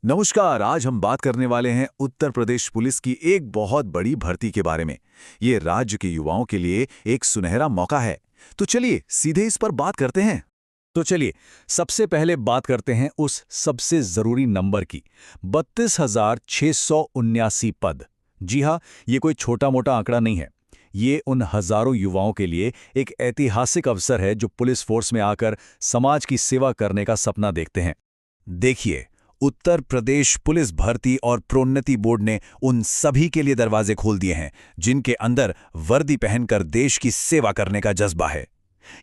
नमस्कार। आज हम बात करने वाले हैं उत्तर प्रदेश पुलिस की एक बहुत बड़ी भर्ती के बारे में। ये राज्य के युवाओं के लिए एक सुनहरा मौका है। तो चलिए सीधे इस पर बात करते हैं। तो चलिए सबसे पहले बात करते हैं उस सबसे जरूरी नंबर की। 32,679 पद। जी हाँ, ये कोई छोटा मोटा आंकड़ा नहीं है। ये उन हजारों युवाओं के लिए एक ऐतिहासिक अवसर है जो पुलिस फोर्स में आकर समाज की सेवा करने का सपना देखते हैं। देखिए, उत्तर प्रदेश पुलिस भर्ती और प्रोन्नति बोर्ड ने उन सभी के लिए दरवाजे खोल दिए हैं जिनके अंदर वर्दी पहनकर देश की सेवा करने का जज्बा है।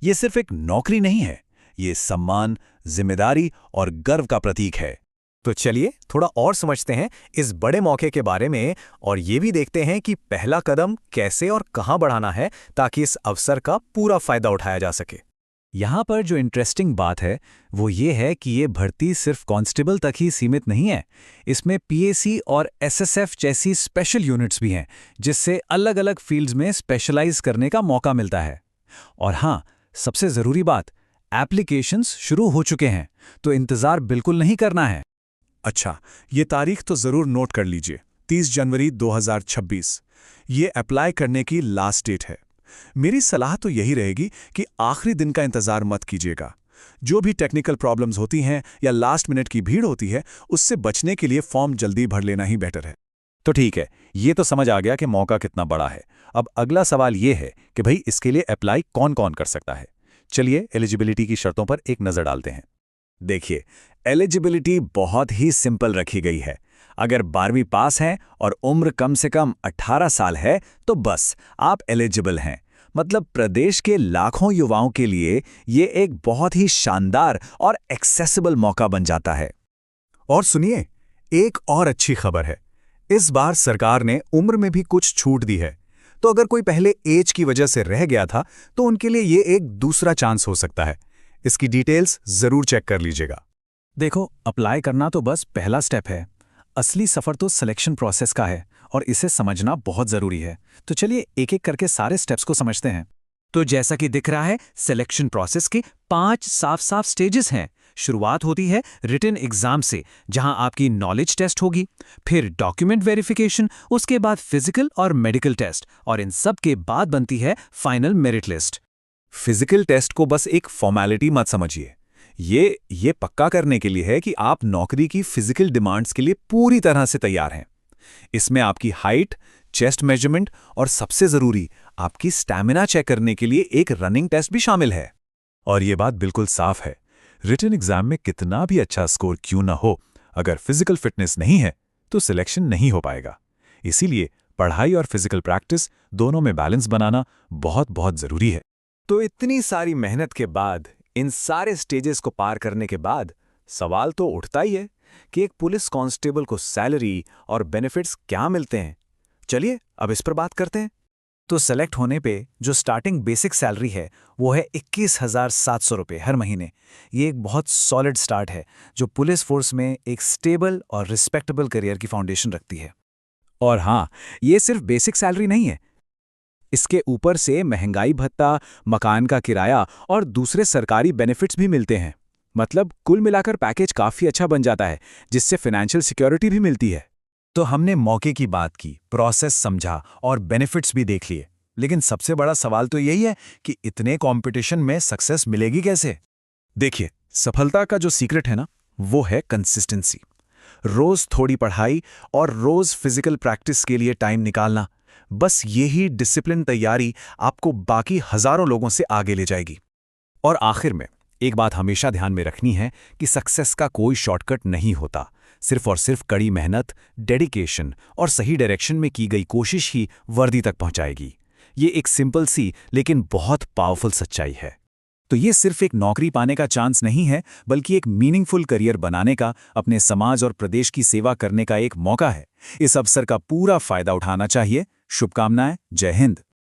ये सिर्फ एक नौकरी नहीं है, ये सम्मान, जिम्मेदारी और गर्व का प्रतीक है। तो चलिए थोड़ा और समझते हैं इस बड़े मौके के बारे में और ये भी देखते हैं कि पहला कदम कैसे और कहां बढ़ाना है ताकि इस अवसर का पूरा फायदा उठाया जा सके। यहाँ पर जो इंटरेस्टिंग बात है वो ये है कि ये भर्ती सिर्फ कांस्टेबल तक ही सीमित नहीं है। इसमें पीएसी और एसएसएफ जैसी स्पेशल यूनिट्स भी हैं, जिससे अलग अलग फील्ड्स में स्पेशलाइज करने का मौका मिलता है। और हाँ, सबसे ज़रूरी बात, एप्लीकेशंस शुरू हो चुके हैं, तो इंतज़ार बिल्कुल नहीं करना है। अच्छा, ये तारीख तो ज़रूर नोट कर लीजिए। 30 जनवरी 2026 ये अप्लाई करने की लास्ट डेट है। मेरी सलाह तो यही रहेगी कि आखिरी दिन का इंतज़ार मत कीजिएगा। जो भी टेक्निकल प्रॉब्लम्स होती हैं या लास्ट मिनट की भीड़ होती है, उससे बचने के लिए फॉर्म जल्दी भर लेना ही बेटर है। तो ठीक है, ये तो समझ आ गया कि मौका कितना बड़ा है। अब अगला सवाल ये है कि भाई इसके लिए अप्लाई कौन कौन कर सकता है। चलिए एलिजिबिलिटी की शर्तों पर एक नज़र डालते हैं। देखिए, एलिजिबिलिटी बहुत ही सिंपल रखी गई है। अगर 12वीं पास हैं और उम्र कम से कम 18 साल है तो बस आप एलिजिबल हैं। मतलब प्रदेश के लाखों युवाओं के लिए ये एक बहुत ही शानदार और एक्सेसिबल मौका बन जाता है। और सुनिए, एक और अच्छी खबर है। इस बार सरकार ने उम्र में भी कुछ छूट दी है। तो अगर कोई पहले एज की वजह से रह गया था तो उनके लिए ये एक दूसरा चांस हो सकता है। इसकी डिटेल्स जरूर चेक कर लीजिएगा। देखो, अप्लाई करना तो बस पहला स्टेप है। असली सफ़र तो सिलेक्शन प्रोसेस का है और इसे समझना बहुत ज़रूरी है। तो चलिए एक एक करके सारे स्टेप्स को समझते हैं। तो जैसा कि दिख रहा है, सिलेक्शन प्रोसेस के 5 साफ साफ स्टेजेस हैं। शुरुआत होती है रिटन एग्जाम से, जहां आपकी नॉलेज टेस्ट होगी, फिर डॉक्यूमेंट वेरिफिकेशन, उसके बाद फिजिकल और मेडिकल टेस्ट, और इन सब के बाद बनती है final merit list. Physical test को बस एक फॉर्मेलिटी मत समझिए। ये पक्का करने के लिए है कि आप नौकरी की फिजिकल डिमांड्स के लिए पूरी तरह से तैयार हैं। इसमें आपकी हाइट, चेस्ट मेजरमेंट और सबसे ज़रूरी आपकी स्टैमिना चेक करने के लिए एक रनिंग टेस्ट भी शामिल है। और ये बात बिल्कुल साफ है, रिटन एग्जाम में कितना भी अच्छा स्कोर क्यों ना हो, अगर फिजिकल फिटनेस नहीं है तो सिलेक्शन नहीं हो पाएगा। इसीलिए पढ़ाई और फिजिकल प्रैक्टिस दोनों में बैलेंस बनाना बहुत बहुत ज़रूरी है। तो इतनी सारी मेहनत के बाद, इन सारे स्टेजेस को पार करने के बाद सवाल तो उठता ही है कि एक पुलिस कांस्टेबल को सैलरी और बेनिफिट्स क्या मिलते हैं। चलिए अब इस पर बात करते हैं। तो सेलेक्ट होने पे जो स्टार्टिंग बेसिक सैलरी है वो है 21,700 रुपये हर महीने। ये एक बहुत सॉलिड स्टार्ट है जो पुलिस फोर्स में एक स्टेबल और रिस्पेक्टेबल करियर की फाउंडेशन रखती है। और हाँ, ये सिर्फ बेसिक सैलरी नहीं है। इसके ऊपर से महंगाई भत्ता, मकान का किराया और दूसरे सरकारी बेनिफिट्स भी मिलते हैं। मतलब कुल मिलाकर पैकेज काफ़ी अच्छा बन जाता है, जिससे फाइनेंशियल सिक्योरिटी भी मिलती है। तो हमने मौके की बात की, प्रोसेस समझा और बेनिफिट्स भी देख लिए। लेकिन सबसे बड़ा सवाल तो यही है कि इतने कंपटीशन में सक्सेस मिलेगी कैसे? देखिए, सफलता का जो सीक्रेट है ना, वो है कंसिस्टेंसी। रोज थोड़ी पढ़ाई और रोज फिजिकल प्रैक्टिस के लिए टाइम निकालना। बस यही डिसिप्लिन तैयारी आपको बाकी हजारों लोगों से आगे ले जाएगी। और आखिर में एक बात हमेशा ध्यान में रखनी है कि सक्सेस का कोई शॉर्टकट नहीं होता। सिर्फ और सिर्फ कड़ी मेहनत, डेडिकेशन और सही डायरेक्शन में की गई कोशिश ही वर्दी तक पहुंचाएगी। ये एक सिंपल सी लेकिन बहुत पावरफुल सच्चाई है। तो ये सिर्फ एक नौकरी पाने का चांस नहीं है, बल्कि एक मीनिंगफुल करियर बनाने का, अपने समाज और प्रदेश की सेवा करने का एक मौका है। इस अवसर का पूरा फायदा उठाना चाहिए। शुभकामनाएं। जय हिंद।